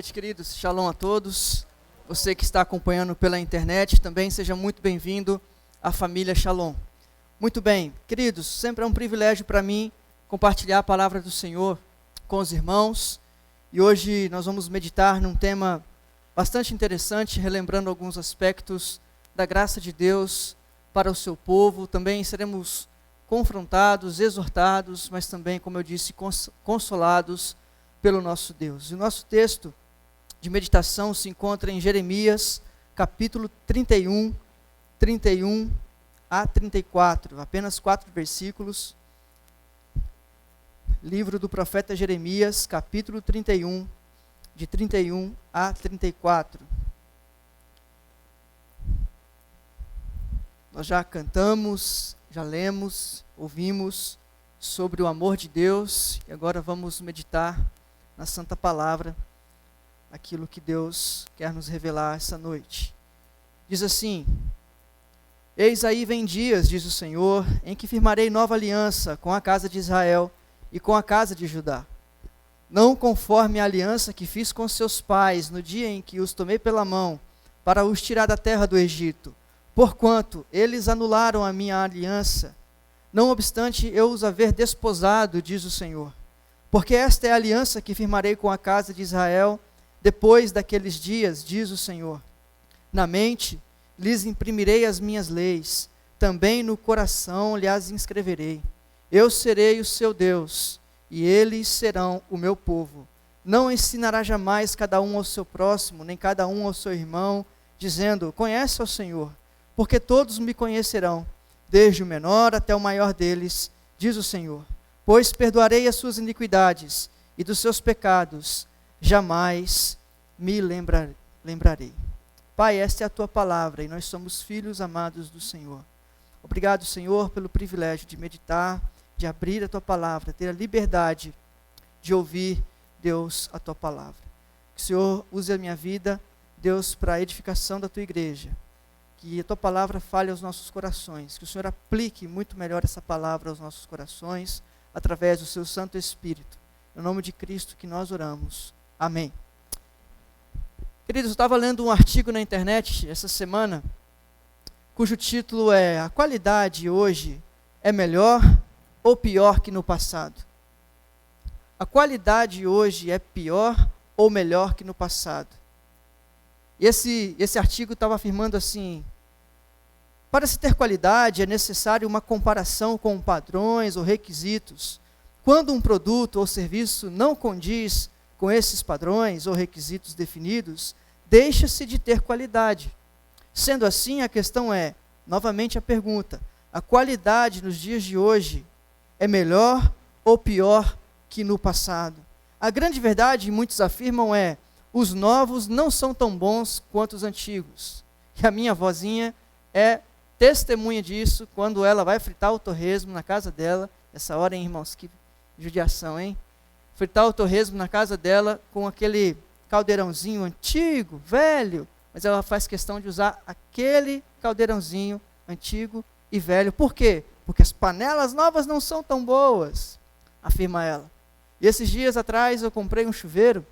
noite, queridos. Shalom a todos. Você que está acompanhando pela internet, também seja muito bem-vindo à família Shalom. Muito bem, queridos, sempre é um privilégio para mim compartilhar a palavra do Senhor com os irmãos. E hoje nós vamos meditar num tema bastante interessante, relembrando alguns aspectos da graça de Deus para o seu povo. Também seremos confrontados, exortados, mas também, como eu disse, consolados pelo nosso Deus. E o nosso texto de meditação se encontra em Jeremias, capítulo 31 a 34, apenas 4 versículos. Livro do profeta Jeremias, capítulo 31, de 31 a 34. Nós já cantamos, já lemos, ouvimos sobre o amor de Deus, e agora vamos meditar na Santa Palavra, aquilo que Deus quer nos revelar essa noite. Diz assim: Eis aí vem dias, diz o Senhor, em que firmarei nova aliança com a casa de Israel e com a casa de Judá. Não conforme a aliança que fiz com seus pais no dia em que os tomei pela mão para os tirar da terra do Egito, porquanto eles anularam a minha aliança, não obstante eu os haver desposado, diz o Senhor. Porque esta é a aliança que firmarei com a casa de Israel depois daqueles dias, diz o Senhor. Na mente lhes imprimirei as minhas leis, também no coração lhes inscreverei. Eu serei o seu Deus, e eles serão o meu povo. Não ensinará jamais cada um ao seu próximo, nem cada um ao seu irmão, dizendo: conhece ao Senhor, porque todos me conhecerão, desde o menor até o maior deles, diz o Senhor. Pois perdoarei as suas iniquidades, e dos seus pecados jamais me lembrarei. Pai, esta é a tua palavra, e nós somos filhos amados do Senhor. Obrigado, Senhor, pelo privilégio de meditar, de abrir a tua palavra, ter a liberdade de ouvir, Deus, a tua palavra. Que o Senhor use a minha vida, Deus, para a edificação da tua igreja. Que a tua palavra fale aos nossos corações. Que o Senhor aplique muito melhor essa palavra aos nossos corações, através do seu Santo Espírito. No nome de Cristo que nós oramos. Amém. Queridos, eu estava lendo um artigo na internet essa semana, cujo título é: A qualidade hoje é melhor ou pior que no passado? A qualidade hoje é pior ou melhor que no passado? E esse artigo estava afirmando assim: para se ter qualidade é necessário uma comparação com padrões ou requisitos. Quando um produto ou serviço não condiz com esses padrões ou requisitos definidos, deixa-se de ter qualidade. Sendo assim, a questão é, novamente a pergunta: a qualidade nos dias de hoje é melhor ou pior que no passado? A grande verdade, muitos afirmam, é: os novos não são tão bons quanto os antigos. E a minha vozinha é testemunha disso quando ela vai fritar o torresmo na casa dela. Essa hora, hein, irmãos? Que judiação, hein? Fritar o torresmo na casa dela com aquele caldeirãozinho antigo, velho, mas ela faz questão de usar aquele caldeirãozinho antigo e velho. Por quê? Porque as panelas novas não são tão boas, afirma ela. E esses dias atrás eu comprei um chuveiro,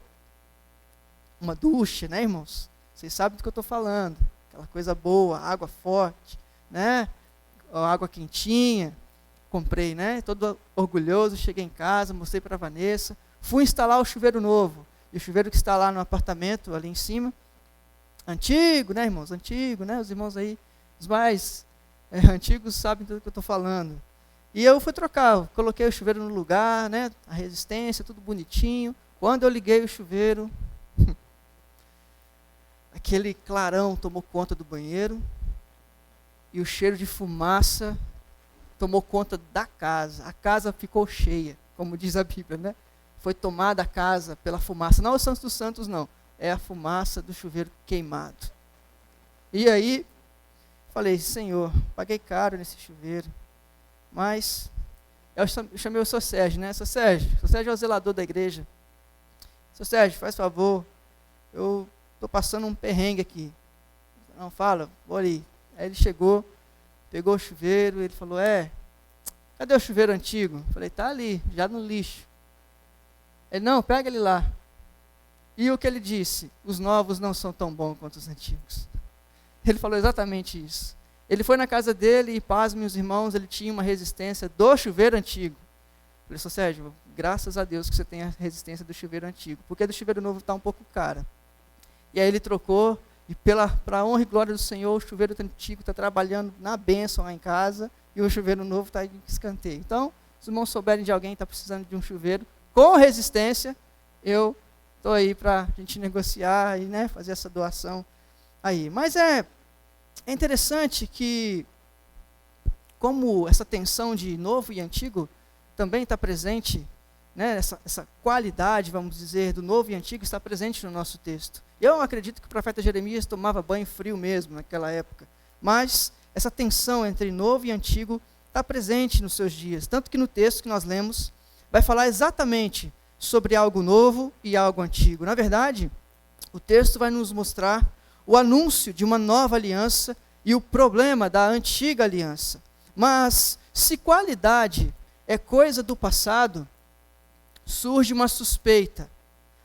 uma ducha, né, irmãos? Vocês sabem do que eu estou falando. Aquela coisa boa, água forte, né? Água quentinha. Comprei, né? Todo orgulhoso, cheguei em casa, mostrei para a Vanessa. Fui instalar o chuveiro novo. E o chuveiro que está lá no apartamento, ali em cima, antigo, né, irmãos? Antigo, né? Os irmãos aí, os mais antigos sabem do que eu estou falando. E eu fui trocar, coloquei o chuveiro no lugar, né? A resistência, tudo bonitinho. Quando eu liguei o chuveiro, aquele clarão tomou conta do banheiro e o cheiro de fumaça tomou conta da casa. A casa ficou cheia, como diz a Bíblia, né? Foi tomada a casa pela fumaça. Não é o Santos dos Santos, não. É a fumaça do chuveiro queimado. E aí, falei: Senhor, paguei caro nesse chuveiro. Mas, eu chamei o Sr. Sérgio, né? Sr. Sérgio é o zelador da igreja. Sr. Sérgio, faz favor, eu estou passando um perrengue aqui. Não, fala, vou ali. Aí ele chegou, pegou o chuveiro, ele falou: cadê o chuveiro antigo? Eu falei: tá ali, já no lixo. Ele: não, pega ele lá. E o que ele disse? Os novos não são tão bons quanto os antigos. Ele falou exatamente isso. Ele foi na casa dele e, pasmem os irmãos, ele tinha uma resistência do chuveiro antigo. Eu falei, Sérgio, graças a Deus que você tem a resistência do chuveiro antigo, porque do chuveiro novo está um pouco cara. E aí ele trocou, e para a honra e glória do Senhor, o chuveiro antigo está trabalhando na bênção lá em casa, e o chuveiro novo está em escanteio. Então, se os irmãos souberem de alguém que está precisando de um chuveiro com resistência, eu estou aí para a gente negociar e, né, fazer essa doação aí. Mas é interessante que, como essa tensão de novo e antigo também está presente, né, essa qualidade, vamos dizer, do novo e antigo está presente no nosso texto. Eu acredito que o profeta Jeremias tomava banho frio mesmo naquela época, mas essa tensão entre novo e antigo está presente nos seus dias, tanto que no texto que nós lemos vai falar exatamente sobre algo novo e algo antigo. Na verdade, o texto vai nos mostrar o anúncio de uma nova aliança e o problema da antiga aliança. Mas se qualidade é coisa do passado, surge uma suspeita.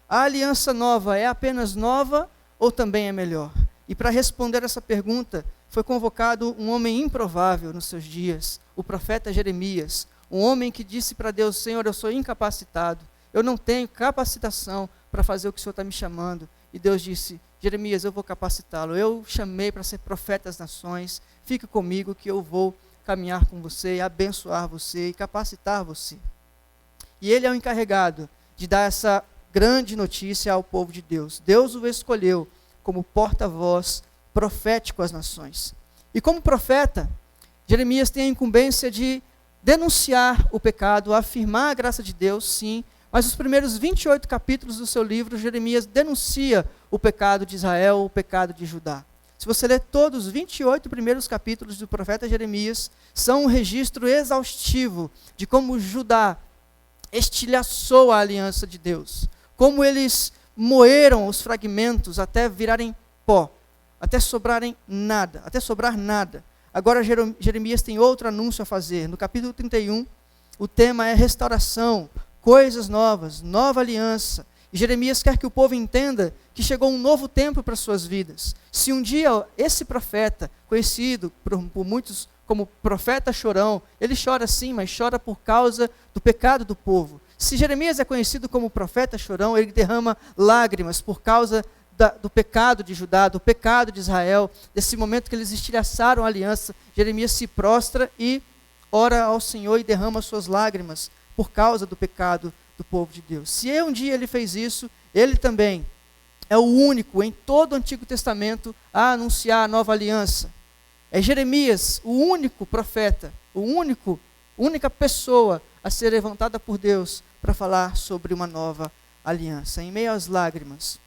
A aliança nova é apenas nova ou também é melhor? E para responder essa pergunta, foi convocado um homem improvável nos seus dias, o profeta Jeremias, um homem que disse para Deus, Senhor, eu sou incapacitado, eu não tenho capacitação para fazer o que o Senhor está me chamando. E Deus disse, Jeremias, eu vou capacitá-lo, eu chamei para ser profeta das nações, fique comigo que eu vou caminhar com você, abençoar você e capacitar você. E ele é o encarregado de dar essa grande notícia ao povo de Deus. Deus o escolheu como porta-voz profético às nações. E como profeta, Jeremias tem a incumbência de denunciar o pecado, afirmar a graça de Deus, sim, mas os primeiros 28 capítulos do seu livro, Jeremias denuncia o pecado de Israel, o pecado de Judá. Se você ler todos os 28 primeiros capítulos do profeta Jeremias, são um registro exaustivo de como Judá estilhaçou a aliança de Deus, como eles moeram os fragmentos até virarem pó, até sobrar nada. Agora Jeremias tem outro anúncio a fazer. No capítulo 31, o tema é restauração, coisas novas, nova aliança. E Jeremias quer que o povo entenda que chegou um novo tempo para suas vidas. Se um dia esse profeta, conhecido por muitos como profeta chorão, ele chora sim, mas chora por causa do pecado do povo. Se Jeremias é conhecido como profeta chorão, ele derrama lágrimas por causa do pecado de Judá, do pecado de Israel, desse momento que eles estilhaçaram a aliança. Jeremias se prostra e ora ao Senhor e derrama suas lágrimas por causa do pecado do povo de Deus. Se um dia ele fez isso, ele também é o único em todo o Antigo Testamento a anunciar a nova aliança. É Jeremias, o único profeta, única pessoa a ser levantada por Deus para falar sobre uma nova aliança. Em meio às lágrimas,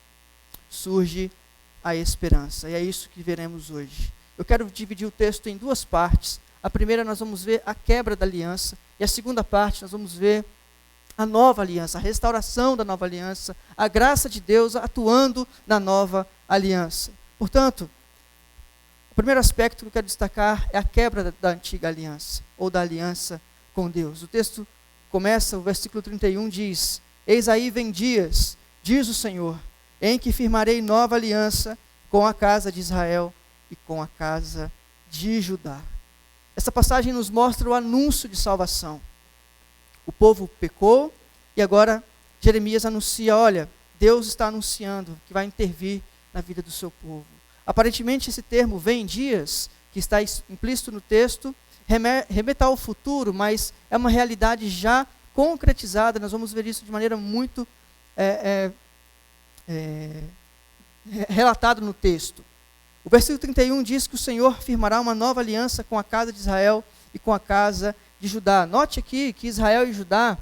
surge a esperança. E é isso que veremos hoje. Eu quero dividir o texto em duas partes. A primeira nós vamos ver a quebra da aliança. E a segunda parte nós vamos ver a nova aliança, a restauração da nova aliança, a graça de Deus atuando na nova aliança. Portanto, o primeiro aspecto que eu quero destacar é a quebra da antiga aliança, ou da aliança com Deus. O texto começa, o versículo 31 diz, eis aí vem dias, diz o Senhor, em que firmarei nova aliança com a casa de Israel e com a casa de Judá. Essa passagem nos mostra o anúncio de salvação. O povo pecou e agora Jeremias anuncia, olha, Deus está anunciando que vai intervir na vida do seu povo. Aparentemente esse termo vem dias, que está implícito no texto, remeta ao futuro, mas é uma realidade já concretizada. Nós vamos ver isso de maneira muito relatado no texto. O versículo 31 diz que o Senhor firmará uma nova aliança com a casa de Israel e com a casa de Judá. Note aqui que Israel e Judá,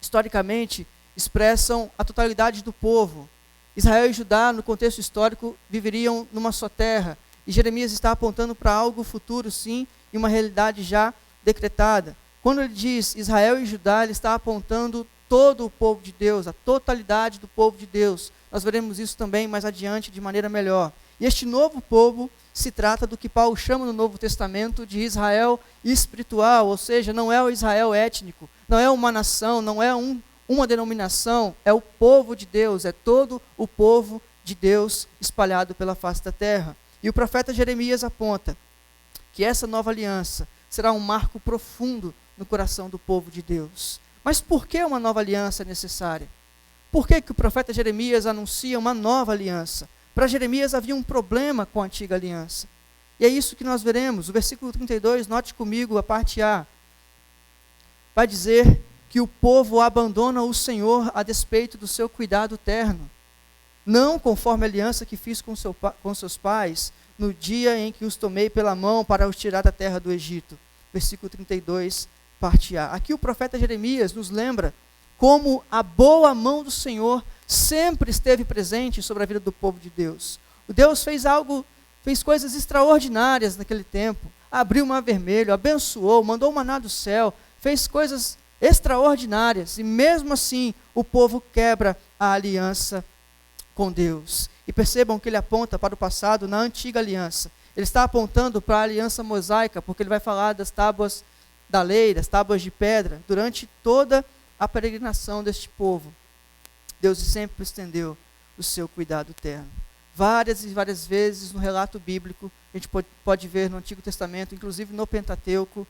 historicamente, expressam a totalidade do povo. Israel e Judá, no contexto histórico, viveriam numa só terra. E Jeremias está apontando para algo futuro, sim, e uma realidade já decretada. Quando ele diz Israel e Judá, ele está apontando todo o povo de Deus, a totalidade do povo de Deus. Nós veremos isso também mais adiante de maneira melhor. E este novo povo se trata do que Paulo chama no Novo Testamento de Israel espiritual, ou seja, não é o Israel étnico, não é uma nação, não é um uma denominação, é o povo de Deus, é todo o povo de Deus espalhado pela face da terra. E o profeta Jeremias aponta que essa nova aliança será um marco profundo no coração do povo de Deus. Mas por que uma nova aliança é necessária? Por que o profeta Jeremias anuncia uma nova aliança? Para Jeremias havia um problema com a antiga aliança. E é isso que nós veremos. O versículo 32, note comigo a parte A. Vai dizer que o povo abandona o Senhor a despeito do seu cuidado terno. Não conforme a aliança que fiz com seus pais, no dia em que os tomei pela mão para os tirar da terra do Egito. Versículo 32, parte A. Aqui o profeta Jeremias nos lembra como a boa mão do Senhor sempre esteve presente sobre a vida do povo de Deus. O Deus fez coisas extraordinárias naquele tempo. Abriu o mar vermelho, abençoou, mandou o maná do céu, fez coisas extraordinárias. E mesmo assim, o povo quebra a aliança com Deus. E percebam que ele aponta para o passado na antiga aliança. Ele está apontando para a aliança mosaica, porque ele vai falar das tábuas da lei, das tábuas de pedra, durante toda a peregrinação deste povo. Deus sempre estendeu o seu cuidado terno. Várias e várias vezes no relato bíblico, a gente pode ver no Antigo Testamento, inclusive no Pentateuco,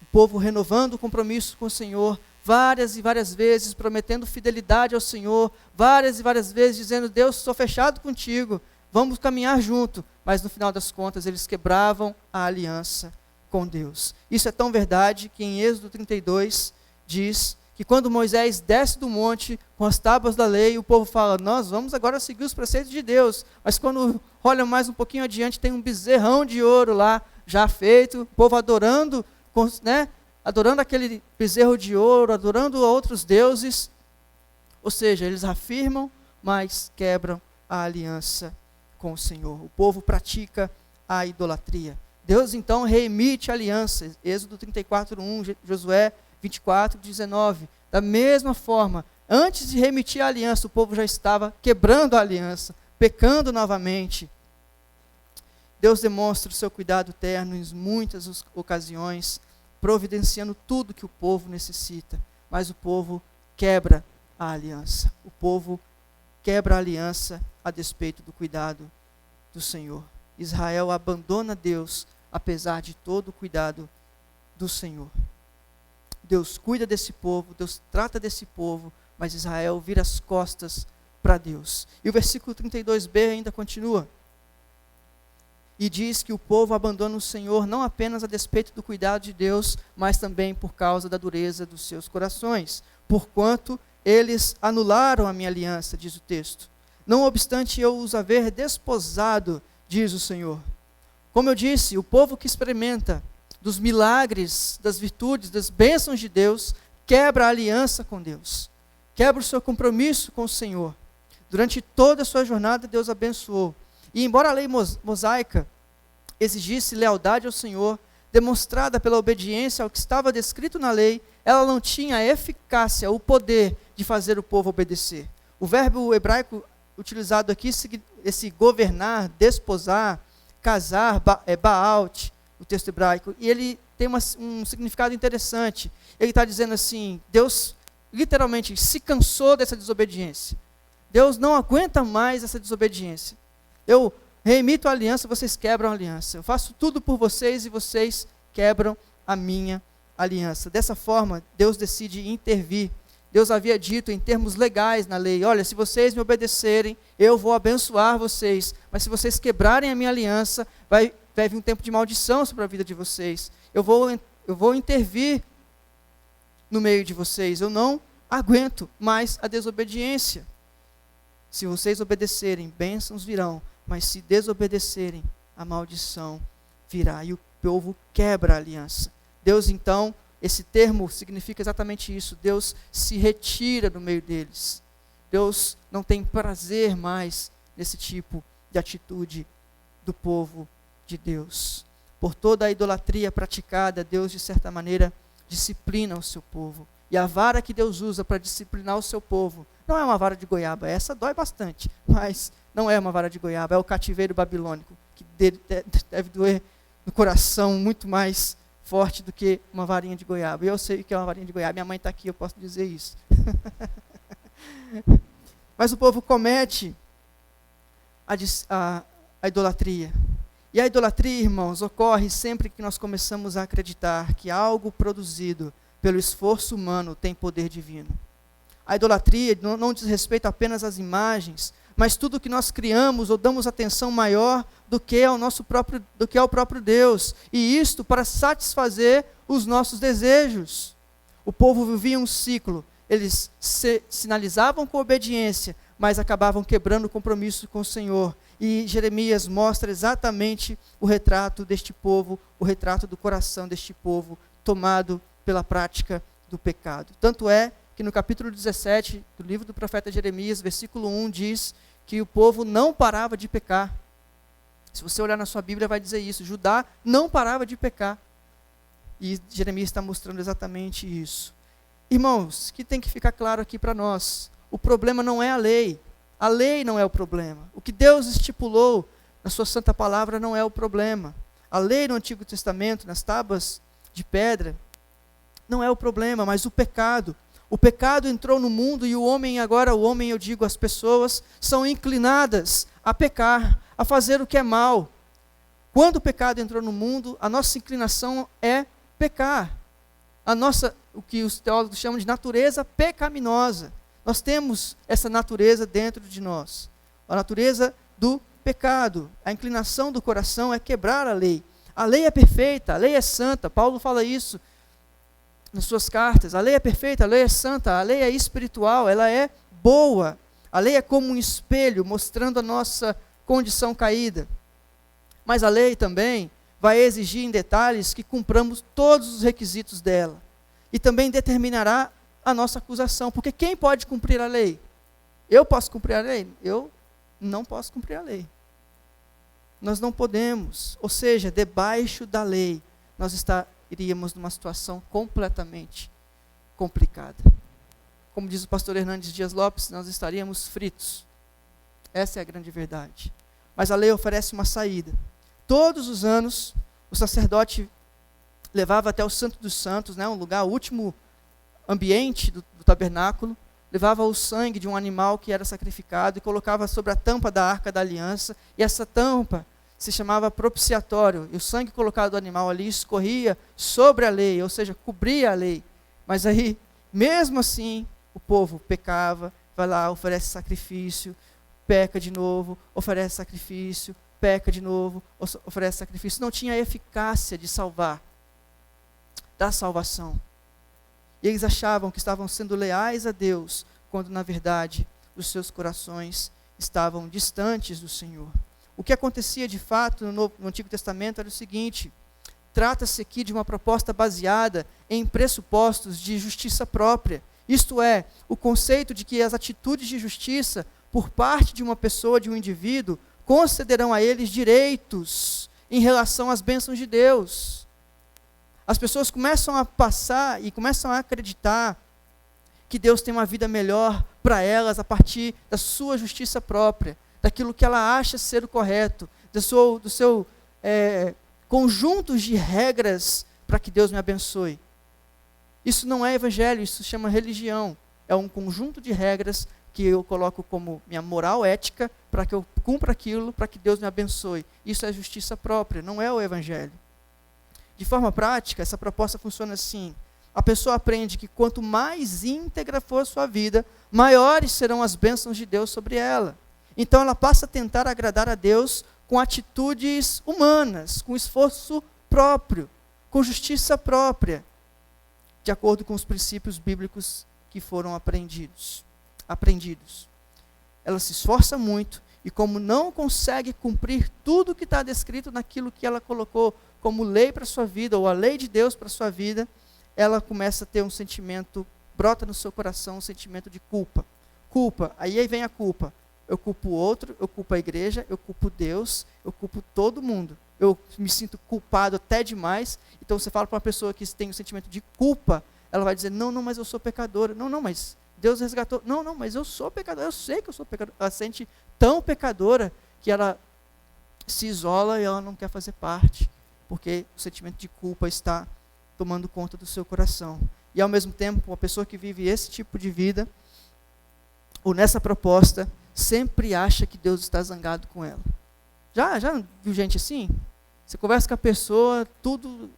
o povo renovando o compromisso com o Senhor, várias e várias vezes prometendo fidelidade ao Senhor, várias e várias vezes dizendo: Deus, estou fechado contigo, vamos caminhar junto. Mas no final das contas eles quebravam a aliança com Deus. Isso é tão verdade que em Êxodo 32 diz que quando Moisés desce do monte com as tábuas da lei, o povo fala: nós vamos agora seguir os preceitos de Deus. Mas quando olham mais um pouquinho adiante, tem um bezerrão de ouro lá, já feito, o povo adorando, adorando aquele bezerro de ouro, adorando outros deuses. Ou seja, eles afirmam, mas quebram a aliança com o Senhor. O povo pratica a idolatria. Deus então reemite a aliança. Êxodo 34:1, Josué 24:19. Da mesma forma, antes de remitir a aliança, o povo já estava quebrando a aliança, pecando novamente. Deus demonstra o seu cuidado terno em muitas ocasiões, providenciando tudo que o povo necessita, mas o povo quebra a aliança. O povo quebra a aliança a despeito do cuidado do Senhor. Israel abandona Deus, apesar de todo o cuidado do Senhor. Deus cuida desse povo, Deus trata desse povo, mas Israel vira as costas para Deus. E o versículo 32b ainda continua. E diz que o povo abandona o Senhor não apenas a despeito do cuidado de Deus, mas também por causa da dureza dos seus corações, porquanto eles anularam a minha aliança, diz o texto. Não obstante eu os haver desposado, diz o Senhor. Como eu disse, o povo que experimenta dos milagres, das virtudes, das bênçãos de Deus, quebra a aliança com Deus, quebra o seu compromisso com o Senhor. Durante toda a sua jornada, Deus abençoou. E embora a lei mosaica exigisse lealdade ao Senhor, demonstrada pela obediência ao que estava descrito na lei, ela não tinha a eficácia, o poder de fazer o povo obedecer. O verbo hebraico utilizado aqui, esse governar, desposar, casar, baalt, o texto hebraico, e ele tem um significado interessante. Ele está dizendo assim: Deus literalmente se cansou dessa desobediência. Deus não aguenta mais essa desobediência. Eu reemito a aliança, vocês quebram a aliança. Eu faço tudo por vocês e vocês quebram a minha aliança. Dessa forma, Deus decide intervir. Deus havia dito em termos legais na lei: olha, se vocês me obedecerem, eu vou abençoar vocês. Mas se vocês quebrarem a minha aliança, vai vir um tempo de maldição sobre a vida de vocês. Eu vou intervir no meio de vocês. Eu não aguento mais a desobediência. Se vocês obedecerem, bênçãos virão. Mas se desobedecerem, a maldição virá. E o povo quebra a aliança. Deus então, esse termo significa exatamente isso. Deus se retira do meio deles. Deus não tem prazer mais nesse tipo de atitude do povo de Deus. Por toda a idolatria praticada, Deus, de certa maneira, disciplina o seu povo. E a vara que Deus usa para disciplinar o seu povo não é uma vara de goiaba. Essa dói bastante, mas não é uma vara de goiaba. É o cativeiro babilônico, que deve doer no coração muito mais forte do que uma varinha de goiaba. E eu sei o que é uma varinha de goiaba. Minha mãe está aqui, eu posso dizer isso. Mas o povo comete a idolatria. E a idolatria, irmãos, ocorre sempre que nós começamos a acreditar que algo produzido pelo esforço humano tem poder divino. A idolatria não diz respeito apenas às imagens, mas tudo que nós criamos ou damos atenção maior do que ao próprio Deus. E isto para satisfazer os nossos desejos. O povo vivia um ciclo. Eles sinalizavam com obediência, mas acabavam quebrando o compromisso com o Senhor. E Jeremias mostra exatamente o retrato deste povo, o retrato do coração deste povo, tomado pela prática do pecado. Tanto é que no capítulo 17 do livro do profeta Jeremias, versículo 1, diz que o povo não parava de pecar. Se você olhar na sua Bíblia, vai dizer isso. Judá não parava de pecar. E Jeremias está mostrando exatamente isso. Irmãos, que tem que ficar claro aqui para nós. O problema não é a lei. A lei não é o problema. O que Deus estipulou na sua santa palavra não é o problema. A lei no Antigo Testamento, nas tábuas de pedra, não é o problema, mas o pecado. O pecado entrou no mundo e o homem, eu digo, as pessoas, são inclinadas a pecar, a fazer o que é mal. Quando o pecado entrou no mundo, a nossa inclinação é pecar. O que os teólogos chamam de natureza pecaminosa. Nós temos essa natureza dentro de nós. A natureza do pecado. A inclinação do coração é quebrar a lei. A lei é perfeita, a lei é santa. Paulo fala isso nas suas cartas. A lei é perfeita, a lei é santa, a lei é espiritual, ela é boa. A lei é como um espelho mostrando a nossa condição caída. Mas a lei também vai exigir em detalhes que cumpramos todos os requisitos dela. E também determinará a nossa acusação. Porque quem pode cumprir a lei? Eu posso cumprir a lei? Eu não posso cumprir a lei. Nós não podemos. Ou seja, debaixo da lei, nós iríamos numa situação completamente complicada. Como diz o pastor Hernandes Dias Lopes, nós estaríamos fritos. Essa é a grande verdade. Mas a lei oferece uma saída. Todos os anos, o sacerdote levava até o Santo dos Santos, um lugar, o último ambiente do tabernáculo, levava o sangue de um animal que era sacrificado e colocava sobre a tampa da Arca da Aliança, e essa tampa se chamava propiciatório, e o sangue colocado do animal ali escorria sobre a lei, ou seja, cobria a lei. Mas aí, mesmo assim, o povo pecava, vai lá, oferece sacrifício, peca de novo, oferece sacrifício, peca de novo, oferece sacrifício. Não tinha eficácia de salvar, da salvação. E eles achavam que estavam sendo leais a Deus, quando na verdade os seus corações estavam distantes do Senhor. O que acontecia de fato no Antigo Testamento era o seguinte: trata-se aqui de uma proposta baseada em pressupostos de justiça própria. Isto é, o conceito de que as atitudes de justiça por parte de uma pessoa, de um indivíduo, concederão a eles direitos em relação às bênçãos de Deus. As pessoas começam a passar e começam a acreditar que Deus tem uma vida melhor para elas a partir da sua justiça própria, daquilo que ela acha ser o correto, do seu conjunto de regras para que Deus me abençoe. Isso não é evangelho, isso se chama religião. É um conjunto de regras que eu coloco como minha moral ética para que eu cumpra aquilo, para que Deus me abençoe. Isso é justiça própria, não é o evangelho. De forma prática, essa proposta funciona assim: a pessoa aprende que quanto mais íntegra for a sua vida, maiores serão as bênçãos de Deus sobre ela. Então ela passa a tentar agradar a Deus com atitudes humanas, com esforço próprio, com justiça própria, de acordo com os princípios bíblicos que foram aprendidos. Ela se esforça muito e, como não consegue cumprir tudo que está descrito naquilo que ela colocou como lei para a sua vida, ou a lei de Deus para a sua vida, ela começa a ter um sentimento, brota no seu coração um sentimento de culpa. Culpa, aí vem a culpa. Eu culpo o outro, eu culpo a igreja, eu culpo Deus, eu culpo todo mundo. Eu me sinto culpado até demais. Então você fala para uma pessoa que tem um sentimento de culpa, ela vai dizer: não, mas eu sou pecadora. Não, mas Deus resgatou. Não, mas eu sou pecadora, eu sei que eu sou pecadora. Ela se sente tão pecadora que ela se isola e ela não quer fazer parte, porque o sentimento de culpa está tomando conta do seu coração. e ao mesmo tempo uma pessoa que vive esse tipo de vida, ou nessa proposta, sempre acha que Deus está zangado com ela. Já viu gente assim? Você conversa com a pessoa, tudo,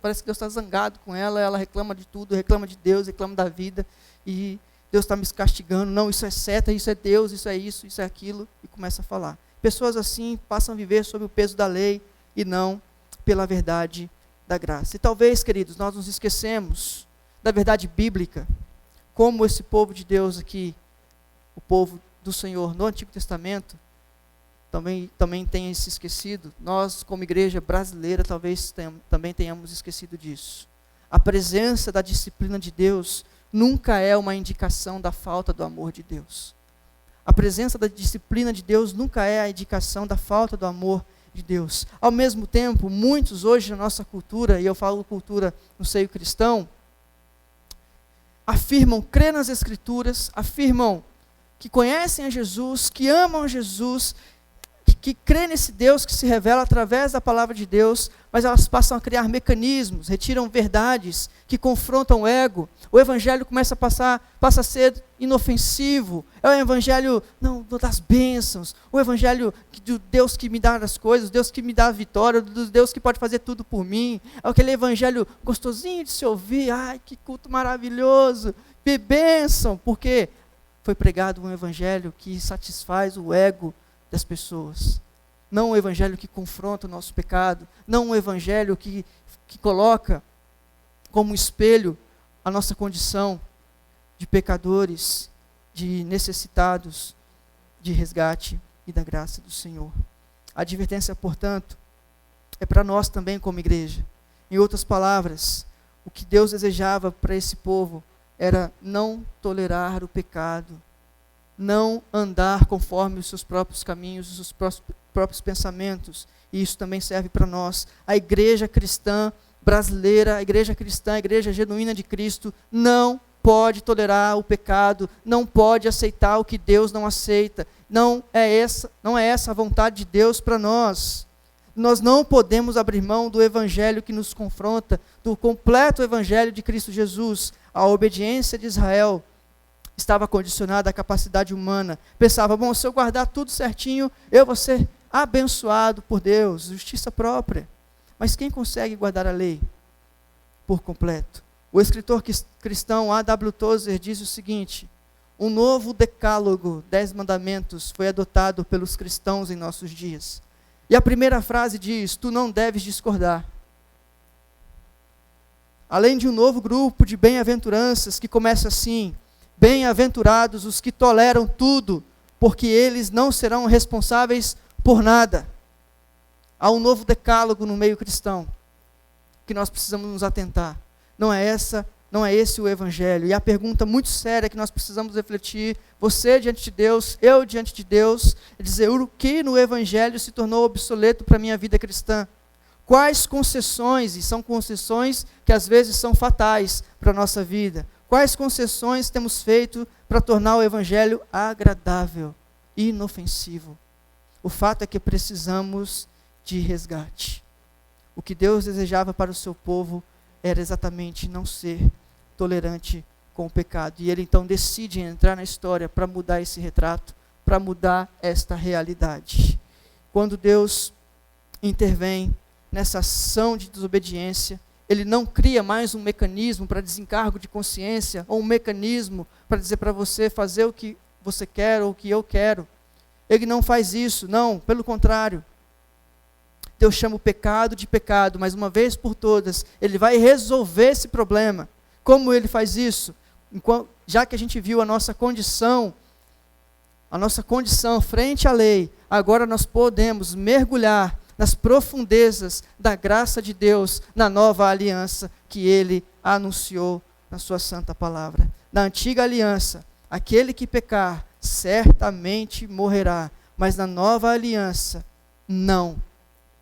parece que Deus está zangado com ela, ela reclama de tudo, reclama de Deus, reclama da vida, e Deus está me castigando, não, isso é seta, isso é Deus, isso é aquilo, e começa a falar. Pessoas assim passam a viver sob o peso da lei, e não pela verdade da graça. E talvez, queridos, nós nos esquecemos da verdade bíblica, como esse povo de Deus aqui, o povo do Senhor no Antigo Testamento, também tenha se esquecido. Nós, como igreja brasileira, talvez também tenhamos esquecido disso. A presença da disciplina de Deus nunca é uma indicação da falta do amor de Deus. A presença da disciplina de Deus nunca é a indicação da falta do amor de Deus. Ao mesmo tempo, muitos hoje na nossa cultura, e eu falo cultura no seio cristão, afirmam crer nas Escrituras, afirmam que conhecem a Jesus, que amam a Jesus, que crê nesse Deus que se revela através da palavra de Deus, mas elas passam a criar mecanismos, retiram verdades que confrontam o ego. O evangelho passa a ser inofensivo. É o evangelho das bênçãos, o evangelho do Deus que me dá as coisas, Deus que me dá a vitória, do Deus que pode fazer tudo por mim. É aquele evangelho gostosinho de se ouvir. Ai, que culto maravilhoso, que bênção, porque foi pregado um evangelho que satisfaz o ego das pessoas, não um evangelho que confronta o nosso pecado, não um evangelho que coloca como espelho a nossa condição de pecadores, de necessitados de resgate e da graça do Senhor. A advertência, portanto, é para nós também como igreja. Em outras palavras, o que Deus desejava para esse povo era não tolerar o pecado, não andar conforme os seus próprios caminhos, os seus próprios pensamentos. E isso também serve para nós. A igreja cristã brasileira, a igreja cristã, a igreja genuína de Cristo, não pode tolerar o pecado, não pode aceitar o que Deus não aceita. Não é essa a vontade de Deus para nós. Nós não podemos abrir mão do evangelho que nos confronta, do completo evangelho de Cristo Jesus. A obediência de Israel estava condicionada à capacidade humana. Pensava, bom, se eu guardar tudo certinho, eu vou ser abençoado por Deus, justiça própria. Mas quem consegue guardar a lei por completo? O escritor cristão A.W. Tozer diz o seguinte: um novo decálogo, 10 mandamentos, foi adotado pelos cristãos em nossos dias. E a primeira frase diz: tu não deves discordar. Além de um novo grupo de bem-aventuranças que começa assim: bem-aventurados os que toleram tudo, porque eles não serão responsáveis por nada. Há um novo decálogo no meio cristão, que nós precisamos nos atentar. Não é esse o evangelho. E a pergunta muito séria que nós precisamos refletir, você diante de Deus, eu diante de Deus, é dizer, o que no evangelho se tornou obsoleto para a minha vida cristã? Quais concessões, e são concessões que às vezes são fatais para a nossa vida, quais concessões temos feito para tornar o evangelho agradável e inofensivo? O fato é que precisamos de resgate. O que Deus desejava para o seu povo era exatamente não ser tolerante com o pecado. E ele então decide entrar na história para mudar esse retrato, para mudar esta realidade. Quando Deus intervém nessa ação de desobediência, ele não cria mais um mecanismo para desencargo de consciência, ou um mecanismo para dizer para você fazer o que você quer ou o que eu quero. Ele não faz isso, não, pelo contrário. Deus chama o pecado de pecado, mas uma vez por todas, ele vai resolver esse problema. Como ele faz isso? Já que a gente viu a nossa condição frente à lei, agora nós podemos mergulhar nas profundezas da graça de Deus, na nova aliança que ele anunciou na sua santa palavra. Na antiga aliança, aquele que pecar certamente morrerá, mas na nova aliança, não.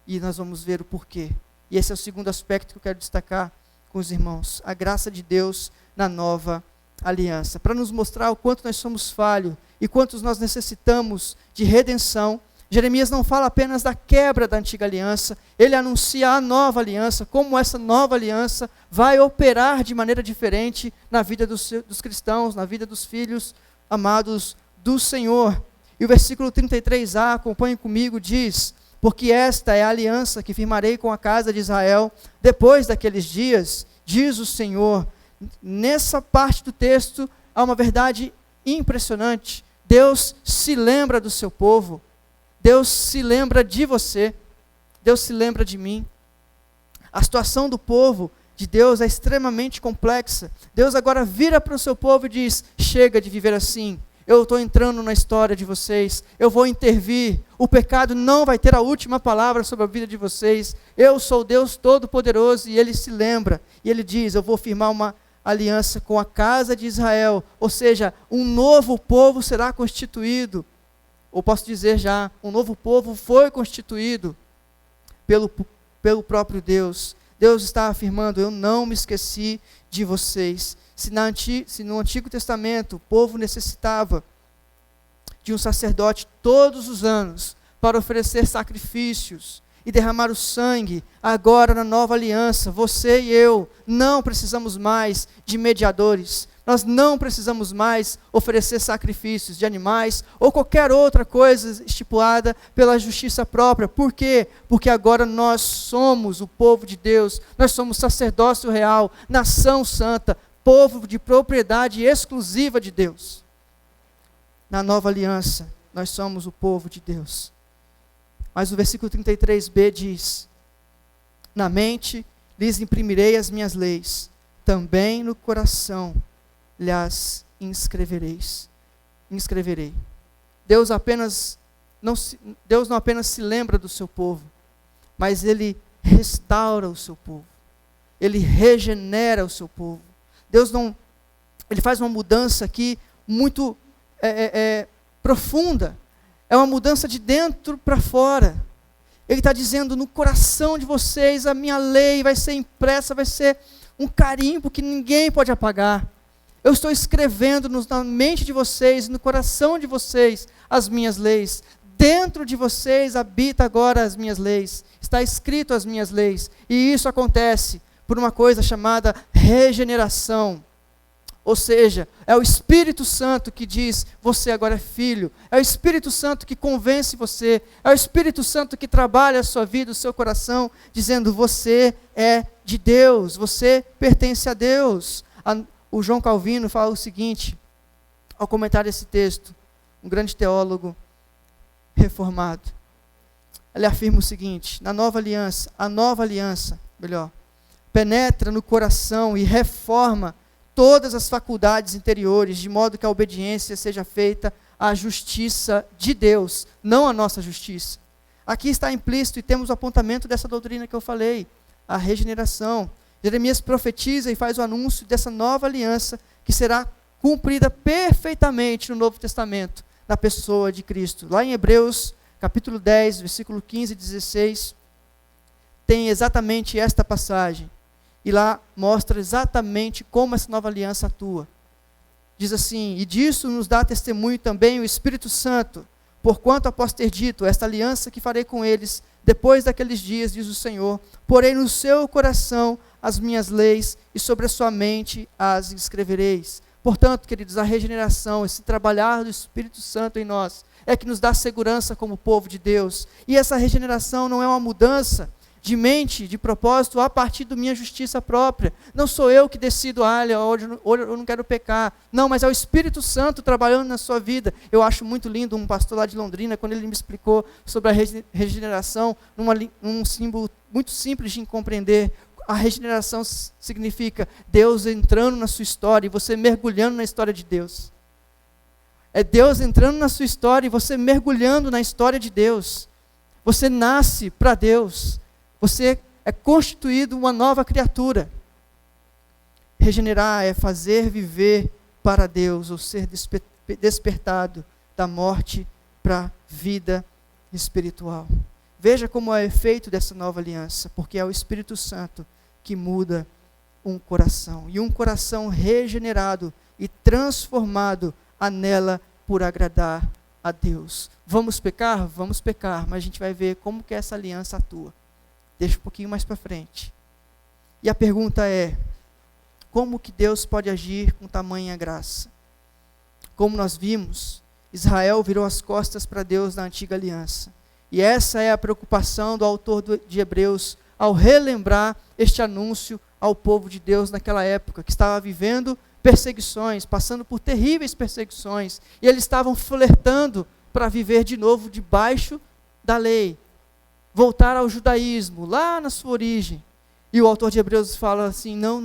E nós vamos ver o porquê. E esse é o segundo aspecto que eu quero destacar com os irmãos. A graça de Deus na nova aliança. Para nos mostrar o quanto nós somos falhos e quantos nós necessitamos de redenção, Jeremias não fala apenas da quebra da antiga aliança, ele anuncia a nova aliança, como essa nova aliança vai operar de maneira diferente na vida dos cristãos, na vida dos filhos amados do Senhor. E o versículo 33a, acompanhe comigo, diz: porque esta é a aliança que firmarei com a casa de Israel depois daqueles dias, diz o Senhor. Nessa parte do texto há uma verdade impressionante. Deus se lembra do seu povo, Deus se lembra de você, Deus se lembra de mim. A situação do povo de Deus é extremamente complexa. Deus agora vira para o seu povo e diz: chega de viver assim, eu estou entrando na história de vocês, eu vou intervir, o pecado não vai ter a última palavra sobre a vida de vocês, eu sou Deus Todo-Poderoso. E ele se lembra, e ele diz: eu vou firmar uma aliança com a casa de Israel, ou seja, um novo povo será constituído, ou posso dizer já, um novo povo foi constituído pelo próprio Deus. Deus está afirmando: eu não me esqueci de vocês. Se no Antigo Testamento o povo necessitava de um sacerdote todos os anos para oferecer sacrifícios e derramar o sangue, agora na nova aliança, você e eu não precisamos mais de mediadores, nós não precisamos mais oferecer sacrifícios de animais ou qualquer outra coisa estipulada pela justiça própria. Por quê? Porque agora nós somos o povo de Deus, nós somos sacerdócio real, nação santa, povo de propriedade exclusiva de Deus. Na nova aliança, nós somos o povo de Deus. Mas o versículo 33b diz: na mente lhes imprimirei as minhas leis, também no coração lhes inscreverei. Deus não apenas se lembra do seu povo, mas Ele restaura o seu povo, Ele regenera o seu povo. Ele faz uma mudança aqui muito profunda. É uma mudança de dentro para fora. Ele está dizendo: no coração de vocês a minha lei vai ser impressa, vai ser um carimbo que ninguém pode apagar. Eu estou escrevendo na mente de vocês, no coração de vocês, as minhas leis. Dentro de vocês habita agora as minhas leis. Está escrito as minhas leis. E isso acontece por uma coisa chamada regeneração. Ou seja, é o Espírito Santo que diz: você agora é filho. É o Espírito Santo que convence você. É o Espírito Santo que trabalha a sua vida, o seu coração, dizendo: você é de Deus, você pertence a Deus. O João Calvino fala o seguinte, ao comentar esse texto, um grande teólogo reformado. Ele afirma o seguinte: a nova aliança, penetra no coração e reforma todas as faculdades interiores, de modo que a obediência seja feita à justiça de Deus, não à nossa justiça. Aqui está implícito, e temos o apontamento dessa doutrina que eu falei, a regeneração. Jeremias profetiza e faz o anúncio dessa nova aliança, que será cumprida perfeitamente no Novo Testamento, na pessoa de Cristo. Lá em Hebreus, capítulo 10, versículo 15 e 16, tem exatamente esta passagem. E lá mostra exatamente como essa nova aliança atua. Diz assim: e disso nos dá testemunho também o Espírito Santo, porquanto após ter dito: esta aliança que farei com eles, depois daqueles dias, diz o Senhor, porei no seu coração as minhas leis, e sobre a sua mente as escrevereis. Portanto, queridos, a regeneração, esse trabalhar do Espírito Santo em nós, é que nos dá segurança como povo de Deus. E essa regeneração não é uma mudança de mente, de propósito, a partir da minha justiça própria. Não sou eu que decido: hoje eu não quero pecar. Não, mas é o Espírito Santo trabalhando na sua vida. Eu acho muito lindo um pastor lá de Londrina, quando ele me explicou sobre a regeneração, num símbolo muito simples de compreender. A regeneração significa Deus entrando na sua história e você mergulhando na história de Deus. É Deus entrando na sua história e você mergulhando na história de Deus. Você nasce para Deus. Você é constituído uma nova criatura. Regenerar é fazer viver para Deus, ou ser despertado da morte para a vida espiritual. Veja como é o efeito dessa nova aliança, porque é o Espírito Santo que muda um coração. E um coração regenerado e transformado anela por agradar a Deus. Vamos pecar? Vamos pecar, mas a gente vai ver como que essa aliança atua. Deixa um pouquinho mais para frente. E a pergunta é, como que Deus pode agir com tamanha graça? Como nós vimos, Israel virou as costas para Deus na antiga aliança. E essa é a preocupação do autor de Hebreus ao relembrar este anúncio ao povo de Deus naquela época, que estava vivendo perseguições, passando por terríveis perseguições, e eles estavam flertando para viver de novo debaixo da lei, voltar ao judaísmo, lá na sua origem. E o autor de Hebreus fala assim, não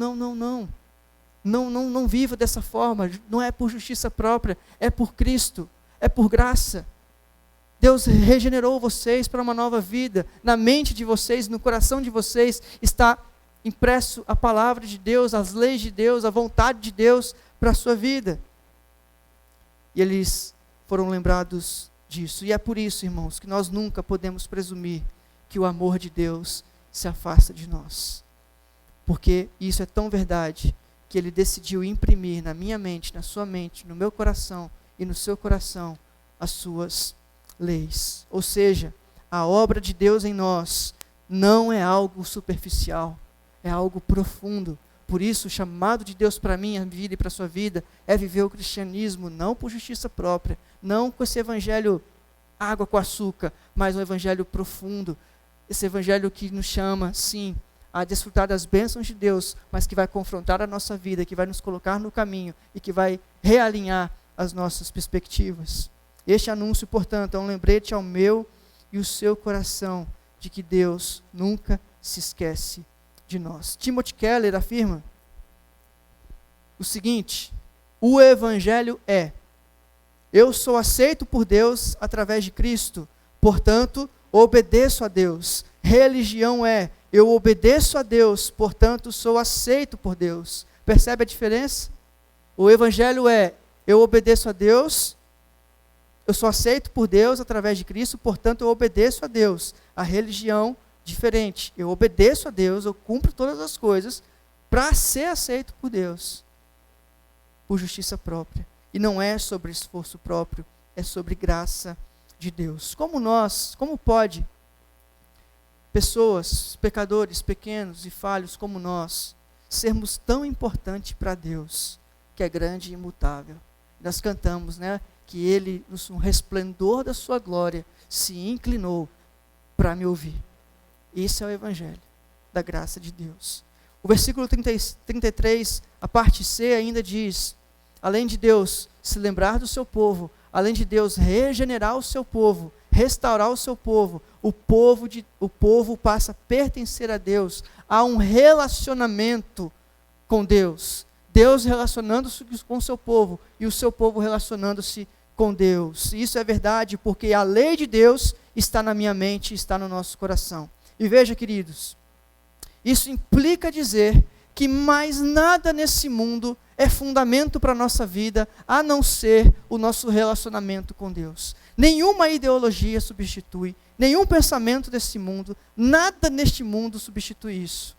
viva dessa forma, não é por justiça própria, é por Cristo, é por graça. Deus regenerou vocês para uma nova vida, na mente de vocês, no coração de vocês, está impresso a palavra de Deus, as leis de Deus, a vontade de Deus para a sua vida. E eles foram lembrados disso. E é por isso, irmãos, que nós nunca podemos presumir que o amor de Deus se afasta de nós. Porque isso é tão verdade, que Ele decidiu imprimir na minha mente, na sua mente, no meu coração e no seu coração, as suas leis. Ou seja, a obra de Deus em nós não é algo superficial, é algo profundo. Por isso, o chamado de Deus para a minha vida e para a sua vida é viver o cristianismo não por justiça própria, não com esse evangelho água com açúcar, mas um evangelho profundo, esse evangelho que nos chama, sim, a desfrutar das bênçãos de Deus, mas que vai confrontar a nossa vida, que vai nos colocar no caminho e que vai realinhar as nossas perspectivas. Este anúncio, portanto, é um lembrete ao meu e o seu coração de que Deus nunca se esquece de nós. Timothy Keller afirma o seguinte: o evangelho é: eu sou aceito por Deus através de Cristo, portanto, obedeço a Deus. Religião é: eu obedeço a Deus, portanto, sou aceito por Deus. Percebe a diferença? O evangelho é: eu obedeço a Deus, eu sou aceito por Deus através de Cristo, portanto, eu obedeço a Deus. A religião, diferente. Eu obedeço a Deus, eu cumpro todas as coisas para ser aceito por Deus, por justiça própria. E não é sobre esforço próprio, é sobre graça de Deus. Como pode pessoas, pecadores, pequenos e falhos como nós, sermos tão importantes para Deus, que é grande e imutável? Nós cantamos, né, que Ele, no resplendor da sua glória, se inclinou para me ouvir. Esse é o evangelho da graça de Deus. O versículo 33, a parte C ainda diz: além de Deus se lembrar do seu povo, além de Deus regenerar o seu povo, restaurar o seu povo, o povo passa a pertencer a Deus. Há um relacionamento com Deus. Deus relacionando-se com o seu povo e o seu povo relacionando-se com Deus. Isso é verdade porque a lei de Deus está na minha mente, está no nosso coração. E veja, queridos, isso implica dizer que mais nada nesse mundo é fundamento para a nossa vida, a não ser o nosso relacionamento com Deus. Nenhuma ideologia substitui, nenhum pensamento desse mundo, nada neste mundo substitui isso.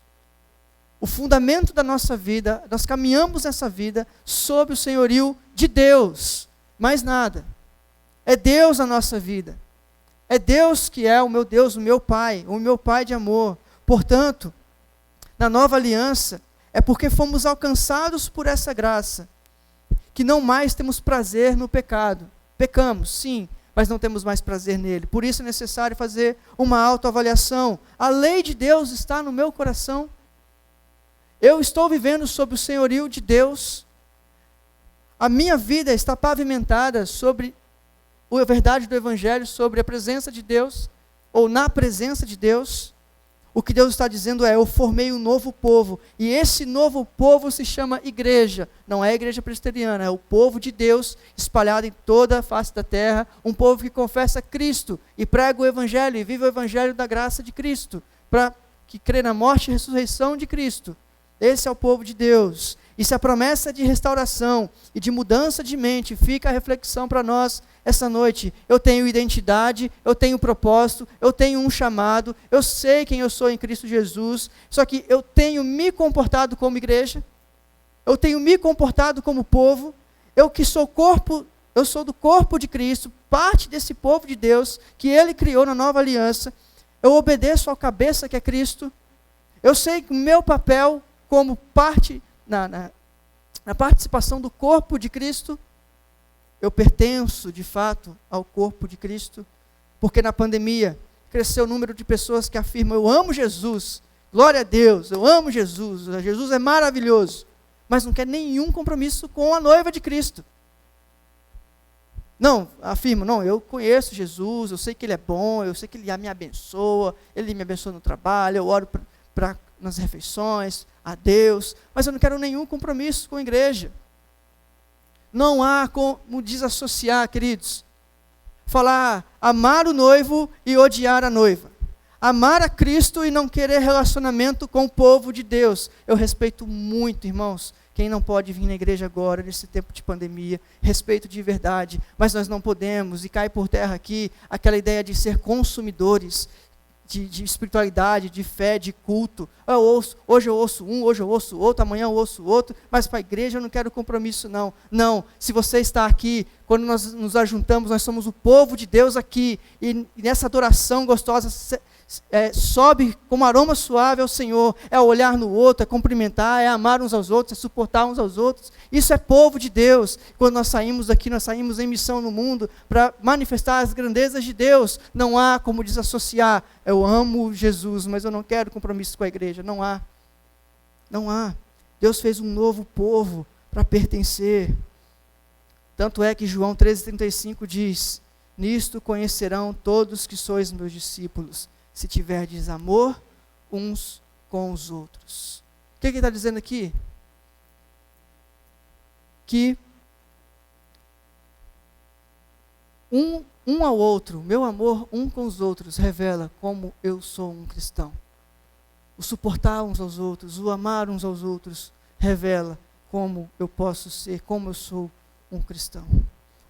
O fundamento da nossa vida, nós caminhamos nessa vida sob o senhorio de Deus, mais nada. É Deus a nossa vida. É Deus que é o meu Deus, o meu Pai de amor. Portanto, na nova aliança, é porque fomos alcançados por essa graça, que não mais temos prazer no pecado. Pecamos, sim, mas não temos mais prazer nele. Por isso é necessário fazer uma autoavaliação. A lei de Deus está no meu coração. Eu estou vivendo sob o senhorio de Deus. A minha vida está pavimentada sobre a verdade do Evangelho, sobre a presença de Deus, ou na presença de Deus. O que Deus está dizendo é: eu formei um novo povo, e esse novo povo se chama igreja. Não é a igreja presbiteriana, é o povo de Deus espalhado em toda a face da terra, um povo que confessa Cristo e prega o Evangelho e vive o Evangelho da graça de Cristo, para que crê na morte e ressurreição de Cristo. Esse é o povo de Deus. E se a promessa de restauração e de mudança de mente, fica a reflexão para nós essa noite: eu tenho identidade, eu tenho propósito, eu tenho um chamado, eu sei quem eu sou em Cristo Jesus, só que eu tenho me comportado como igreja, eu tenho me comportado como povo, eu que sou corpo eu sou do corpo de Cristo, parte desse povo de Deus, que Ele criou na nova aliança, eu obedeço ao cabeça que é Cristo, eu sei que o meu papel como parte, na participação do corpo de Cristo, eu pertenço de fato ao corpo de Cristo, porque na pandemia cresceu o número de pessoas que afirmam, eu amo Jesus, glória a Deus, eu amo Jesus, Jesus é maravilhoso, mas não quer nenhum compromisso com a noiva de Cristo. Não, afirma, não, eu conheço Jesus, eu sei que Ele é bom, eu sei que Ele me abençoa no trabalho, eu oro nas refeições, a Deus, mas eu não quero nenhum compromisso com a igreja. Não há como desassociar, queridos, falar, amar o noivo e odiar a noiva. Amar a Cristo e não querer relacionamento com o povo de Deus. Eu respeito muito, irmãos, quem não pode vir na igreja agora, nesse tempo de pandemia, respeito de verdade, mas nós não podemos, e cai por terra aqui, aquela ideia de ser consumidores de espiritualidade, de fé, de culto. Hoje eu ouço um, hoje eu ouço outro, amanhã eu ouço outro, mas para a igreja eu não quero compromisso não. Não, se você está aqui, quando nós nos ajuntamos, nós somos o povo de Deus aqui, e nessa adoração gostosa, sobe como aroma suave ao Senhor, é olhar no outro, é cumprimentar, é amar uns aos outros, é suportar uns aos outros. Isso é povo de Deus. Quando nós saímos daqui, nós saímos em missão no mundo para manifestar as grandezas de Deus. Não há como desassociar. Eu amo Jesus, mas eu não quero compromisso com a igreja. Não há. Não há. Deus fez um novo povo para pertencer. Tanto é que João 13,35 diz, nisto conhecerão todos que sois meus discípulos, se tiverdes amor uns com os outros. O que ele está dizendo aqui? Que um ao outro, meu amor um com os outros, revela como eu sou um cristão. O suportar uns aos outros, o amar uns aos outros, revela como eu posso ser, como eu sou um cristão.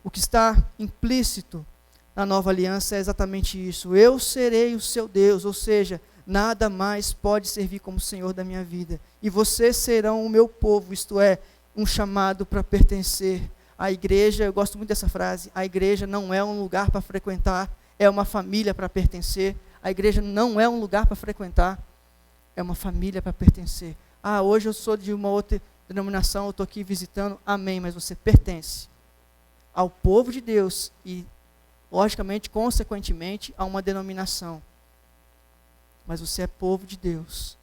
O que está implícito na nova aliança é exatamente isso. Eu serei o seu Deus, ou seja, nada mais pode servir como Senhor da minha vida. E vocês serão o meu povo, isto é, um chamado para pertencer à igreja. Eu gosto muito dessa frase. A igreja não é um lugar para frequentar, é uma família para pertencer. A igreja não é um lugar para frequentar, é uma família para pertencer. Hoje eu sou de uma outra denominação, eu estou aqui visitando, amém, mas você pertence ao povo de Deus e logicamente, consequentemente, a uma denominação. Mas você é povo de Deus,